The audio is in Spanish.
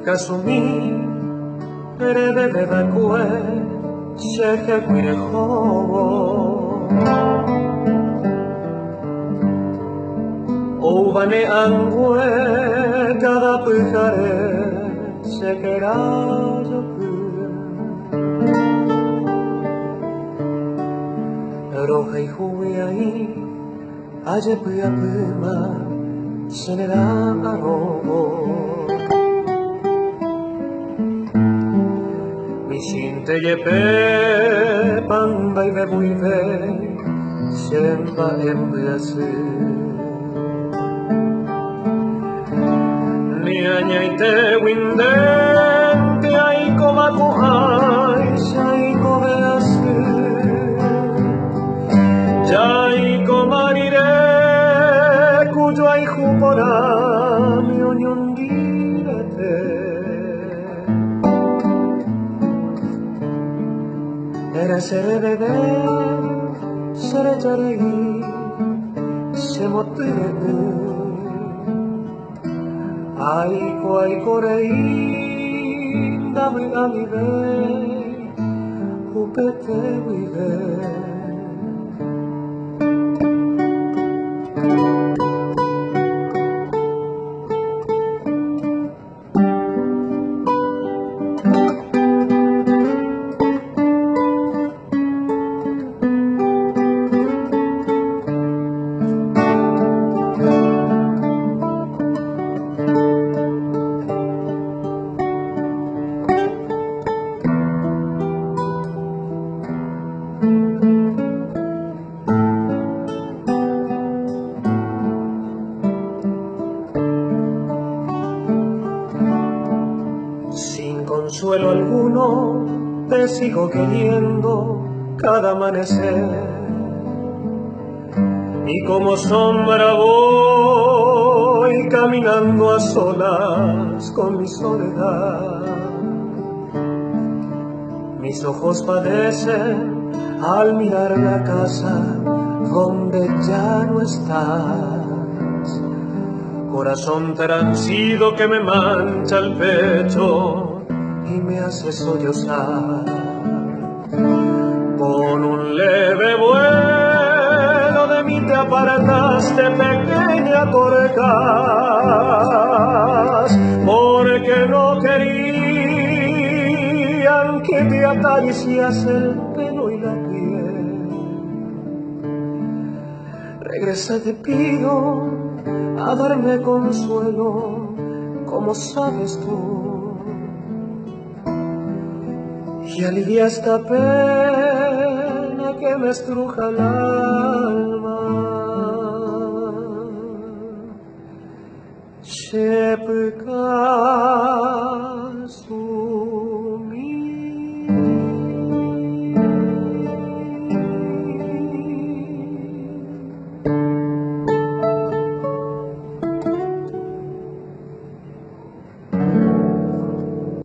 kasumi Redede kue Sheke kuireho Oubane angue Kada pujare Shekera yoku Roja y juviai Aye pia puma Shenera arobo Mishinte yepe Pamba y bebuive Shemba embriase Niaña y te windente Aiko makuhai Shaiko bease Yaiko marire Kuyo aijupora Mionyondirete Era sere bebe Sere jaregi Shemotirete Aiko rei Dabi alive Upete vive Consuelo alguno, te sigo queriendo cada amanecer y como sombra voy caminando a solas con mi soledad. Mis ojos padecen al mirar la casa donde ya no estás. Corazón transido que me mancha el pecho y me hace sollozar. Con un leve vuelo de mí te apartaste, pequeña torcas, porque no querían que te acaricias el pelo y la piel. Regresa, te pido, a darme consuelo, como sabes tú, y alivia esta pena que me estruja el alma. Shepka